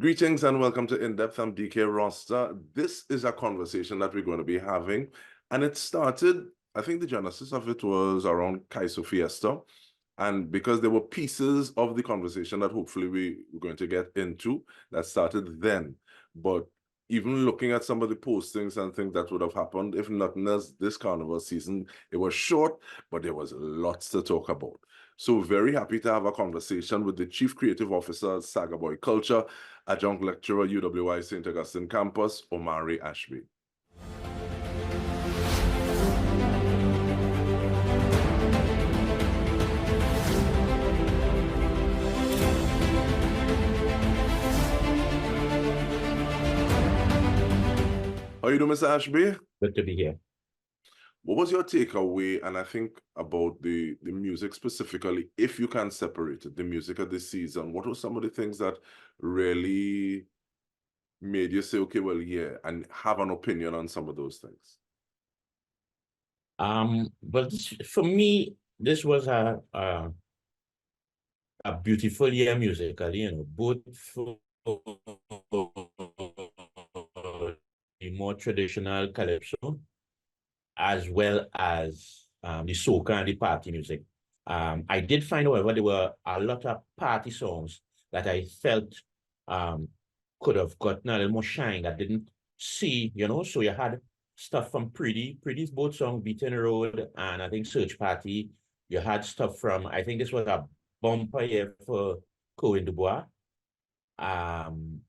Greetings and welcome to In Depth. I'm Dike Roster. This is a conversation that we're going to be having, and it started, I think the genesis of it was around Calypso Fiesta, and because there were pieces of the conversation that hopefully we're going to get into that started then. But even looking at some of the postings and things that would have happened, if nothing else, this carnival season, it was short, but there was lots to talk about. So very happy to have a conversation with the Chief Creative Officer, Sagaboy Culture, Adjunct Lecturer, UWI-St Augustine Campus, Omari Ashby. How are you doing, Mr. Ashby? Good to be here. What was your takeaway, and I think about the music specifically, if you can separate it, the music of this season? What were some of the things that really made you say, okay, well, yeah, and have an opinion on some of those things? But for me, this was a beautiful year musically, both for the more traditional Calypso, as well as the soca and the party music. I did find, however, there were a lot of party songs that I felt could have gotten a little more shine that didn't see, so you had stuff from Pretty's both song, Beaten Road, and I think Search Party. You had stuff from, I think this was a bumper year for Cohen Dubois. And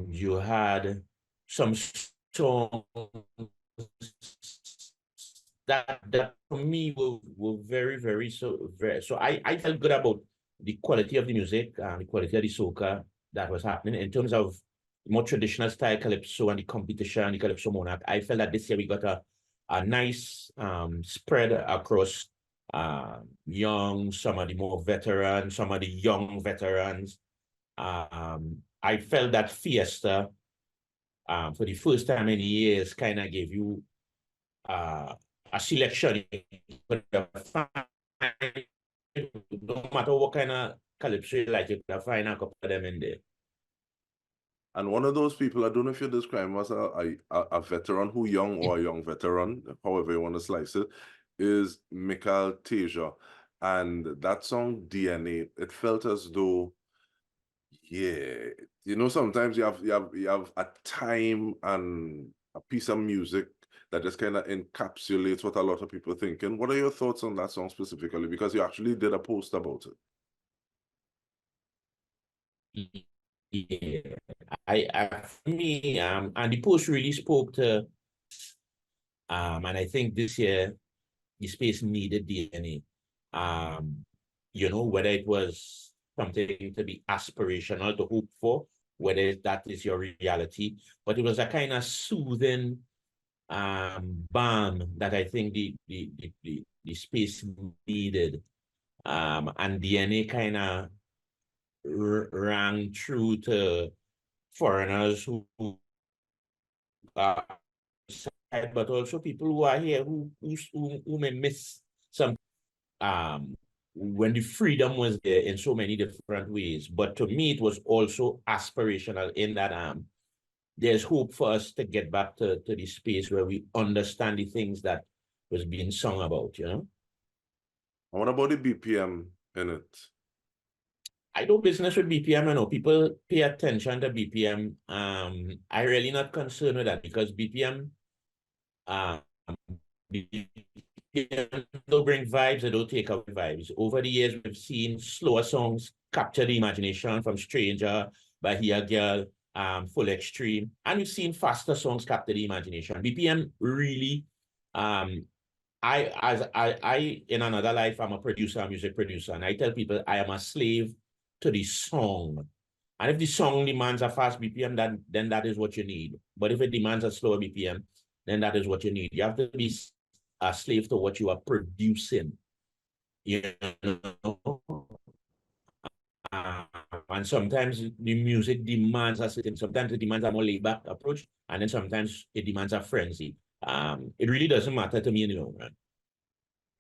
you had some songs that for me were very so I felt good about the quality of the music and the quality of the soca that was happening in terms of more traditional style Calypso and the competition, the Calypso Monarch. I felt that this year we got a nice spread across young, some of the more veterans, some of the young veterans. I felt that Fiesta for the first time in years kind of gave you a selection. No matter what kind of Calypso you like, you can find a couple of them in there. And one of those people, I don't know if you describe him as a veteran who young or a young veteran, however you want to slice it, is Michael Teja. And that song, DNA, it felt as though, yeah, sometimes you have a time and a piece of music that just kind of encapsulates what a lot of people are thinking. What are your thoughts on that song specifically? Because you actually did a post about it. Yeah, for me, and the post really spoke to, and I think this year the space needed DNA. Whether it was something to be aspirational, to hope for, whether that is your reality, but it was a kind of soothing balm that I think the space needed, and DNA kind of rang true to foreigners who but also people who are here who may miss some when the freedom was there in so many different ways. But to me, it was also aspirational in that there's hope for us to get back to the space where we understand the things that was being sung about, And what about the BPM in it? I do business with BPM. I know people pay attention to BPM. I'm really not concerned with that because BPM don't bring vibes, they don't take away vibes. Over the years, we've seen slower songs capture the imagination, from Stranger, By Here Girl, Full Extreme, and we've seen faster songs capture the imagination. BPM really, I in another life, I'm a producer, a music producer, and I tell people I am a slave to the song. And if the song demands a fast BPM, then that is what you need. But if it demands a slower BPM, then that is what you need. You have to be a slave to what you are producing. And sometimes the music demands a certain, sometimes it demands a more laid-back approach, and then sometimes it demands a frenzy. It really doesn't matter to me in the long run.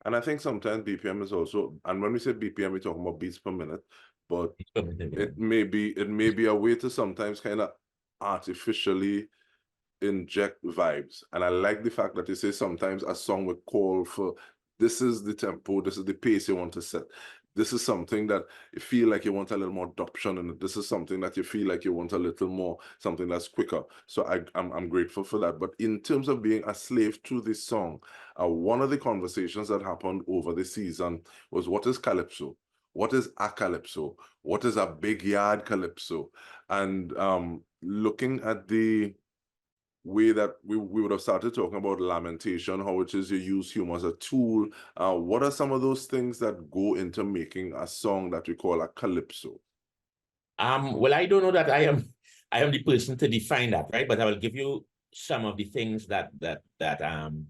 And I think sometimes BPM is also, and when we say BPM, we're talking about beats per minute, but Primitive, yeah. it may be a way to sometimes kind of artificially inject vibes. And I like the fact that you say sometimes a song would call for, this is the tempo, this is the pace you want to set. This is something that you feel like you want a little more adoption, and this is something that you feel like you want a little more, something that's quicker. So I'm grateful for that. But in terms of being a slave to this song, one of the conversations that happened over the season was, what is Calypso? What is a Calypso? What is a big yard Calypso? And looking at the way that we would have started talking about lamentation, how it is you use humor as a tool. What are some of those things that go into making a song that we call a calypso? Well, I don't know that I am the person to define that, right? But I will give you some of the things that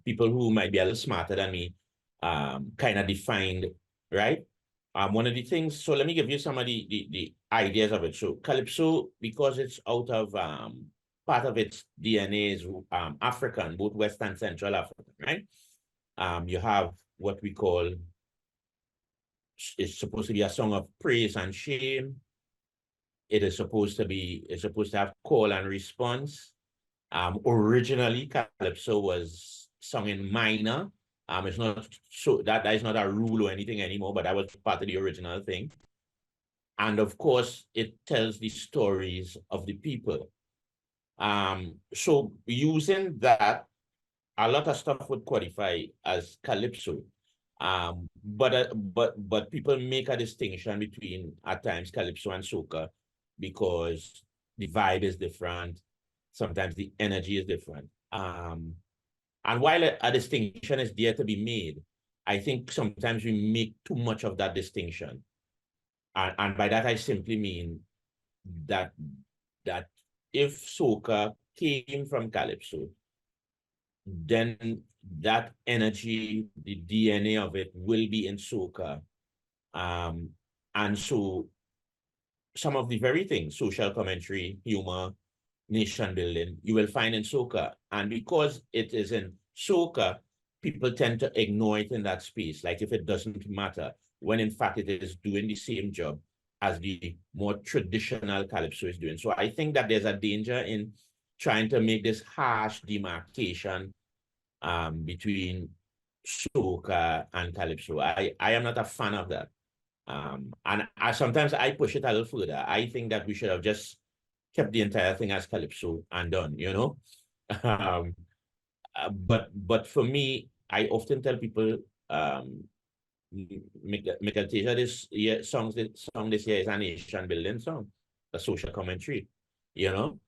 people who might be a little smarter than me kind of defined, right? One of the things, so let me give you some of the ideas of it. So Calypso, because it's out of part of its DNA is African, both West and Central African, right? You have what we call, it's supposed to be a song of praise and shame. It's supposed to have call and response. Originally, Calypso was sung in minor. It's not so that is not a rule or anything anymore, but that was part of the original thing. And of course, it tells the stories of the people. So using that, a lot of stuff would qualify as Calypso. But people make a distinction between at times Calypso and soca because the vibe is different. Sometimes the energy is different. And while a distinction is there to be made, I think sometimes we make too much of that distinction. And by that, I simply mean that if soca came from Calypso, then that energy, the DNA of it will be in soca. And so some of the very things, social commentary, humor, nation building, you will find in soca. And because it is in soca, people tend to ignore it in that space, like if it doesn't matter, when in fact it is doing the same job as the more traditional Calypso is doing. So I think that there's a danger in trying to make this harsh demarcation between soca and Calypso. I am not a fan of that. And sometimes I push it a little further. I think that we should have just kept the entire thing as Calypso and done, you know? But for me, I often tell people, Michael Teja, this year, song this year is a nation building song, a social commentary, you know?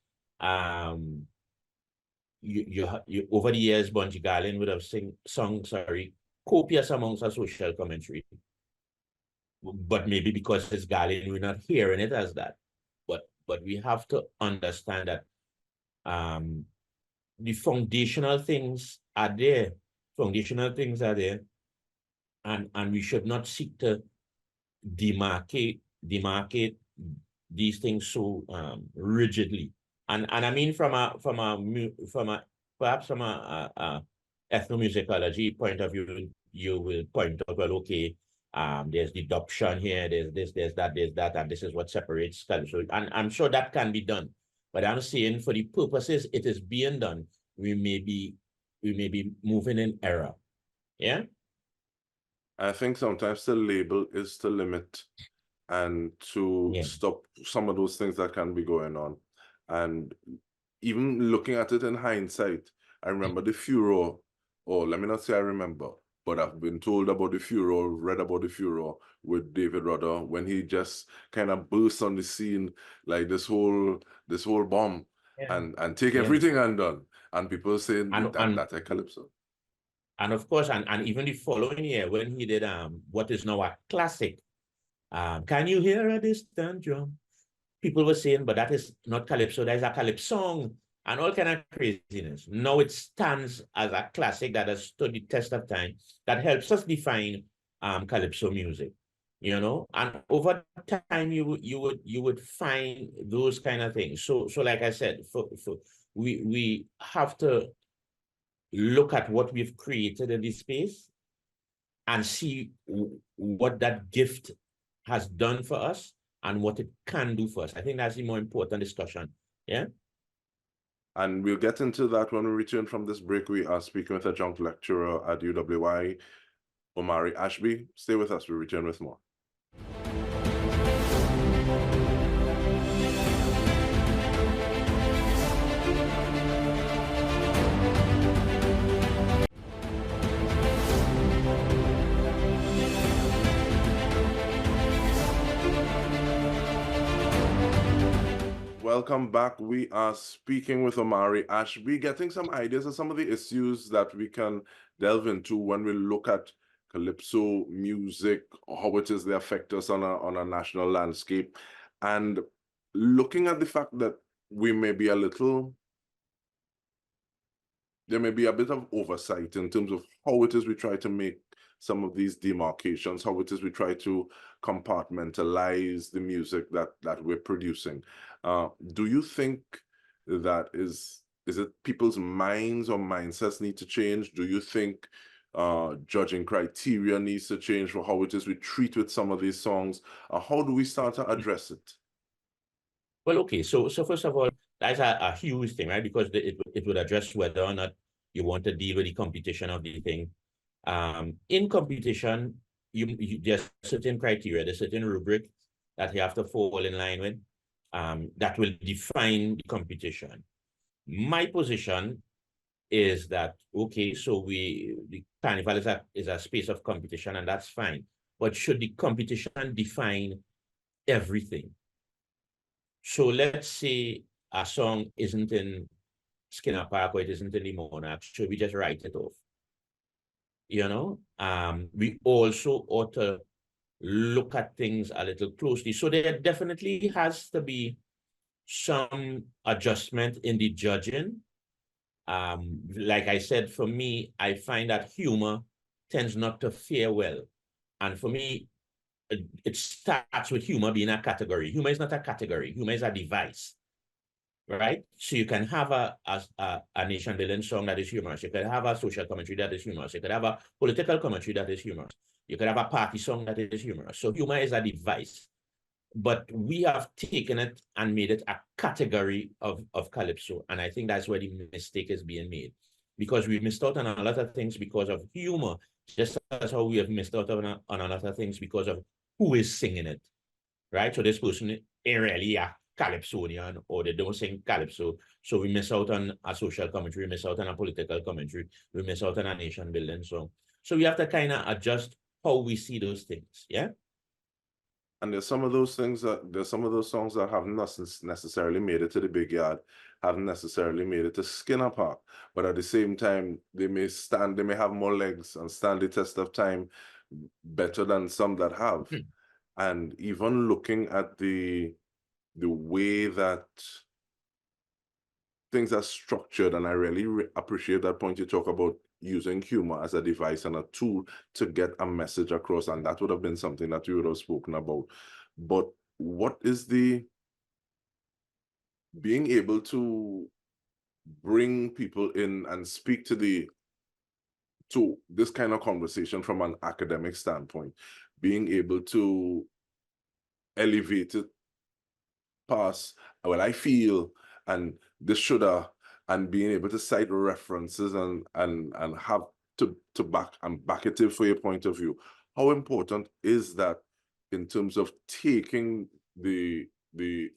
You over the years, Bunji Garlin would have sung copious amounts of social commentary. But maybe because it's Garlin, we're not hearing it as that. But we have to understand that the foundational things are there. Foundational things are there. And we should not seek to demarcate these things so rigidly. And I mean from a perhaps from a ethnomusicology point of view, you will point out, well, okay, there's the adoption here, there's this, there's that, and this is what separates Calypso. And I'm sure that can be done. But I'm saying for the purposes it is being done, we may be moving in error. Yeah. I think sometimes the label is to limit and to stop some of those things that can be going on. And even looking at it in hindsight, I remember the furor, or let me not say I remember, but I've been told about the furor, read about the furor with David Rudder when he just kind of burst on the scene like this whole bomb and take everything undone. And people saying that's a Calypso. And of course, and even the following year when he did what is now a classic, Can You Hear a Distant Drum? People were saying, but that is not Calypso, that is a Calypso song, and all kind of craziness. Now it stands as a classic that has stood the test of time, that helps us define Calypso music, you know. And over time, you would find those kind of things. So like I said, we have to look at what we've created in this space and see what that gift has done for us, and what it can do for us. I think that's the more important discussion. Yeah. And we'll get into that when we return from this break. We are speaking with adjunct lecturer at UWI, Omari Ashby. Stay with us. We'll return with more. Welcome back. We are speaking with Omari Ashby, getting some ideas of some of the issues that we can delve into when we look at Calypso music, how it is they affect us on a national landscape, and looking at the fact that we may be there may be a bit of oversight in terms of how it is we try to make some of these demarcations, how it is we try to compartmentalize the music that we're producing. Do you think that is it people's minds or mindsets need to change? Do you think judging criteria needs to change for how it is we treat with some of these songs? How do we start to address it? Well, okay. So first of all, that's a huge thing, right? Because it would address whether or not you want to deal with the competition of the thing. In competition, there's certain criteria, there's certain rubric that you have to fall in line with that will define the competition. My position is that, okay, so the Carnival is a space of competition, and that's fine. But should the competition define everything? So let's say a song isn't in Skinner Park or it isn't in the Monarch, should we just write it off? You know, we also ought to look at things a little closely. So there definitely has to be some adjustment in the judging. Like I said, for me, I find that humor tends not to fare well. And for me, it starts with humor being a category. Humor is not a category. Humor is a device, right? So you can have a nation building song that is humorous. You can have a social commentary that is humorous. You could have a political commentary that is humorous. You could have a party song that is humorous. So humor is a device. But we have taken it and made it a category of Calypso. And I think that's where the mistake is being made. Because we've missed out on a lot of things because of humor, just as how we have missed out on a lot of things because of who is singing it, right? So this person ain't really a Calypsonian, or they don't sing Calypso. So we miss out on a social commentary, we miss out on a political commentary, we miss out on a nation building song. So we have to kind of adjust how we see those things, yeah? And there's some of those songs that haven't necessarily made it to the big yard, haven't necessarily made it to Skinner Park, but at the same time, they may have more legs and stand the test of time better than some that have. And even looking at the way that things are structured, and I really appreciate that point you talk about using humor as a device and a tool to get a message across, and that would have been something that you would have spoken about. But what is the being able to bring people in and speak to this kind of conversation from an academic standpoint, being able to elevate it past, well, I feel, and this shoulda, and being able to cite references and have to back it for your point of view. How important is that in terms of taking the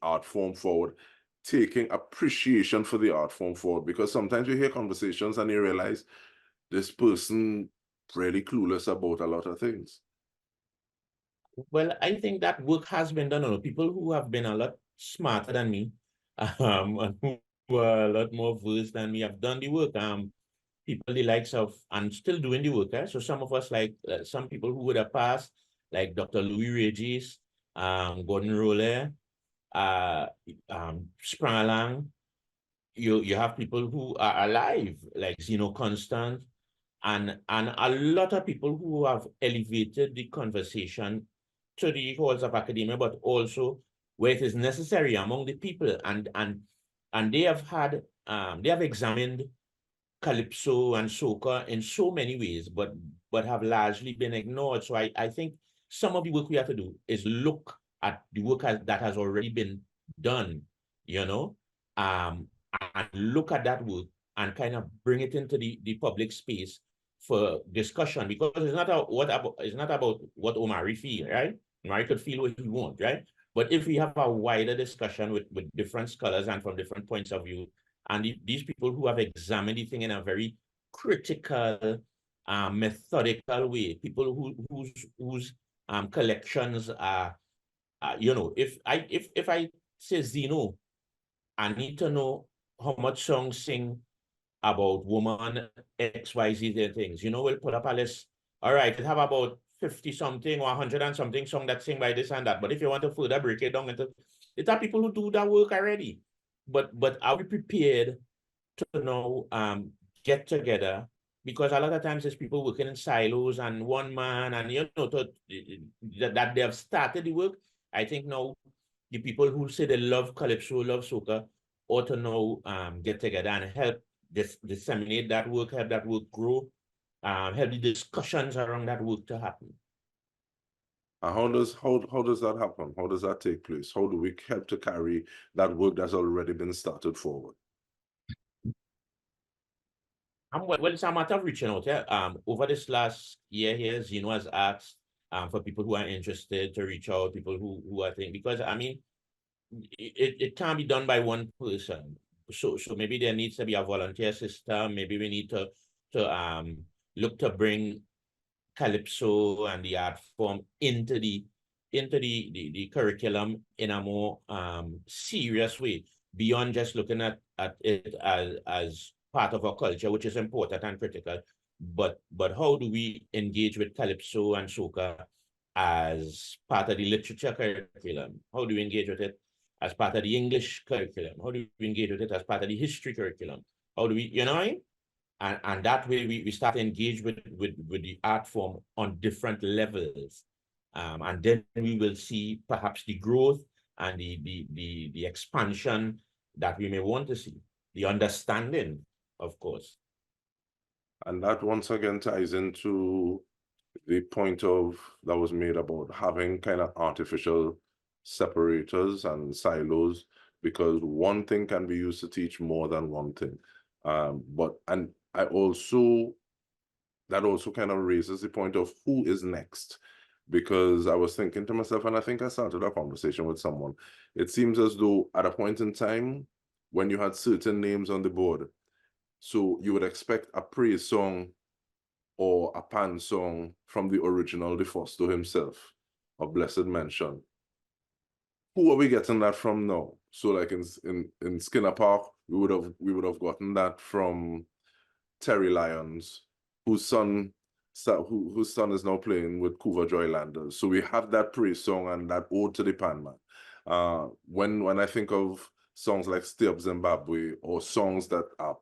art form forward, taking appreciation for the art form forward? Because sometimes you hear conversations and you realize this person really clueless about a lot of things. Well, I think that work has been done. People who have been a lot smarter than me, and who are a lot more versed than me have done the work. People the likes of, and still doing the work. So some of us, like some people who would have passed, like Dr. Louis Regis, Gordon Roller, Sprangalang. You have people who are alive, like Zeno Constant, and a lot of people who have elevated the conversation to the halls of academia, but also where it is necessary among the people, and they have examined Calypso and soca in so many ways, but have largely been ignored. So I think some of the work we have to do is look at the work that has already been done, you know, and look at that work and kind of bring it into the public space for discussion, because it's not about what Omari feel, right? Omari could feel what he wants, right? But if we have a wider discussion with different scholars and from different points of view, and these people who have examined the thing in a very critical, methodical way, people whose collections are, you know, if I say Zeno, I need to know how much songs sing about woman XYZ and things. You know, we'll put up a list. All right, it have about 50 something or 100 and something song that sing by this and that. But if you want to further break it down into, it's are people who do that work already. But are we prepared to now get together? Because a lot of times there's people working in silos and one man, and you know that they have started the work. I think now the people who say they love Calypso, love soca, ought to now get together and help disseminate that work, help that work grow, help the discussions around that work to happen. And how does that happen? How does that take place? How do we help to carry that work that's already been started forward? Well, it's a matter of reaching out. Yeah. Over this last year here, Zeno has asked for people who are interested to reach out, people who are thinking, because I mean, it can't be done by one person. So maybe there needs to be a volunteer system. Maybe we need to look to bring Calypso and the art form into the curriculum in a more serious way, beyond just looking at it as part of our culture, which is important and critical. But how do we engage with Calypso and soca as part of the literature curriculum? How do we engage with it as part of the English curriculum? How do we engage with it as part of the history curriculum? How do we, you know what I mean? And that way we start to engage with the art form on different levels. And then we will see perhaps the growth and the expansion that we may want to see, the understanding, of course. And that once again ties into the point that was made about having kind of artificial separators and silos, because one thing can be used to teach more than one thing. That also kind of raises the point of who is next, because I was thinking to myself, and I think I started a conversation with someone, it seems as though at a point in time when you had certain names on the board, so you would expect a praise song or a pan song from the original De Fosto himself, of blessed mention. Who are we getting that from now? So like in Skinner Park, we would have gotten that from Terry Lyons, whose son is now playing with Couva Joylanders. So we have that praise song and that ode to the pan man. When I think of songs like Stay Up Zimbabwe, or songs that are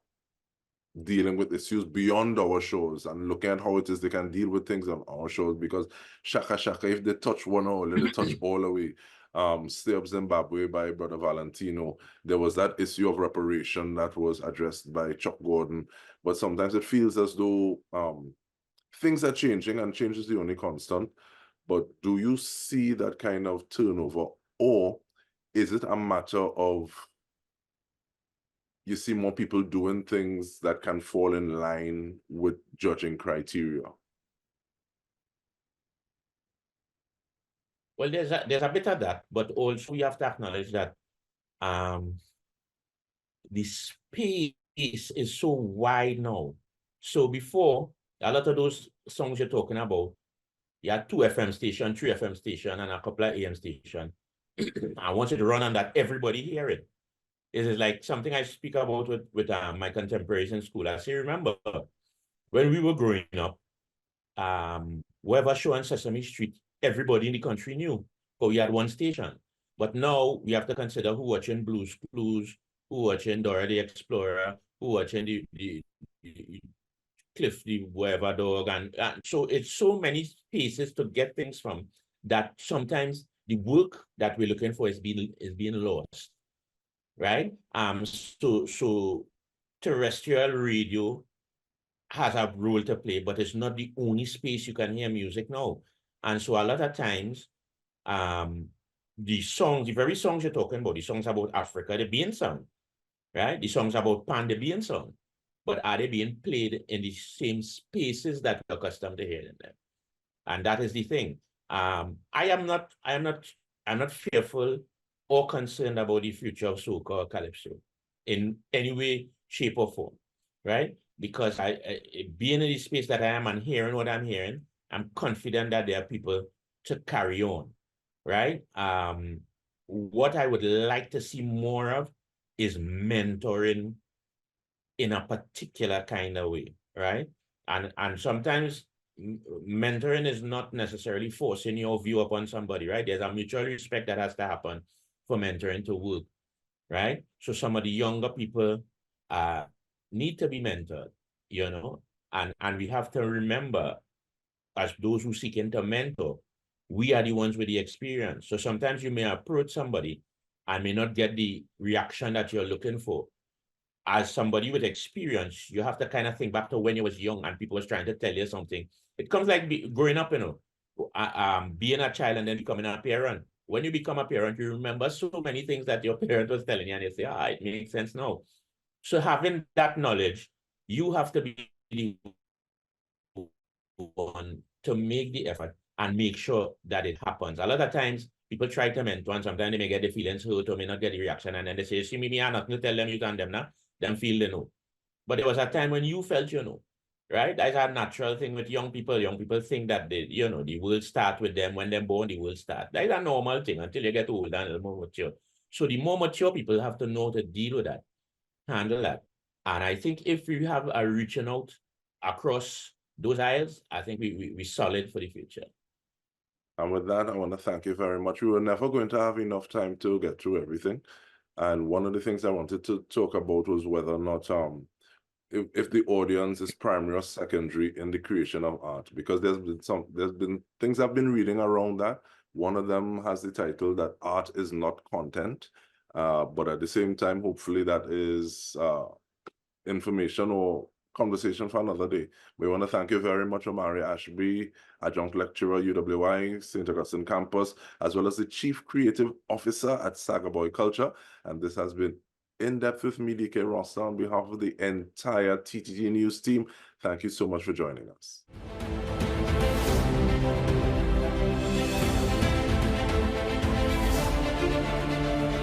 dealing with issues beyond our shows and looking at how it is they can deal with things on our shows, because Shaka Shaka, if they touch one or let it touch all away. Stay Up Zimbabwe by Brother Valentino, there was that issue of reparation that was addressed by Chuck Gordon, but sometimes it feels as though things are changing and change is the only constant. But do you see that kind of turnover, or is it a matter of you see more people doing things that can fall in line with judging criteria? Well, there's a bit of that, but also we have to acknowledge that the space is so wide now. So before, a lot of those songs you're talking about, you had 2 FM station, 3 FM station, and a couple of AM station. I want you to run on that, everybody hear it. It is like something I speak about with my contemporaries in school. I say, remember, when we were growing up, whoever show on Sesame Street, everybody in the country knew, but we had 1 station. But now we have to consider who watching Blues Clues, who watching Dora the Explorer, who watching the Cliff the whatever dog, and so it's so many spaces to get things from that sometimes the work that we're looking for is being lost, right? So terrestrial radio has a role to play, but it's not the only space you can hear music now. And so a lot of times, the songs, the very songs you're talking about, the songs about Africa, they're being sung, right? The songs about Pan, they're being sung. But are they being played in the same spaces that we're accustomed to hearing them? And that is the thing. I am not fearful or concerned about the future of soca or calypso in any way, shape, or form, right? Because being in the space that I am and hearing what I'm hearing, I'm confident that there are people to carry on, right? What I would like to see more of is mentoring in a particular kind of way, right? And sometimes mentoring is not necessarily forcing your view upon somebody, right? There's a mutual respect that has to happen for mentoring to work, right? So some of the younger people need to be mentored, you know, and we have to remember, as those who seeking to mentor, we are the ones with the experience. So sometimes you may approach somebody and may not get the reaction that you're looking for. As somebody with experience, you have to kind of think back to when you was young and people was trying to tell you something. It comes like growing up, you know, being a child and then becoming a parent. When you become a parent, you remember so many things that your parent was telling you, and you say, ah, it makes sense now. So having that knowledge, you have to be the one to make the effort and make sure that it happens. A lot of times, people try to mentor, and sometimes they may get the feelings hurt or may not get the reaction, and then they say, see me, I'm not going to tell them you can them now. Them feel they know. But there was a time when you felt you know, right? That's a natural thing with young people. Young people think that they, you know, the world start with them. When they're born, the world start. That's a normal thing until you get older and a little more mature. So the more mature people have to know to deal with that, handle that. And I think if we have a reaching out across those aisles, I think we solid for the future. And with that, I want to thank you very much. We were never going to have enough time to get through everything. And one of the things I wanted to talk about was whether or not if the audience is primary or secondary in the creation of art, because there's been things I've been reading around that. One of them has the title that art is not content, but at the same time, hopefully that is information or conversation for another day. We want to thank you very much, Omari Ashby, Adjunct Lecturer, UWI-St Augustine Campus, as well as the Chief Creative Officer at Sagaboy Culture. And this has been In Depth with me, Dike Rostant, on behalf of the entire TTG News team. Thank you so much for joining us.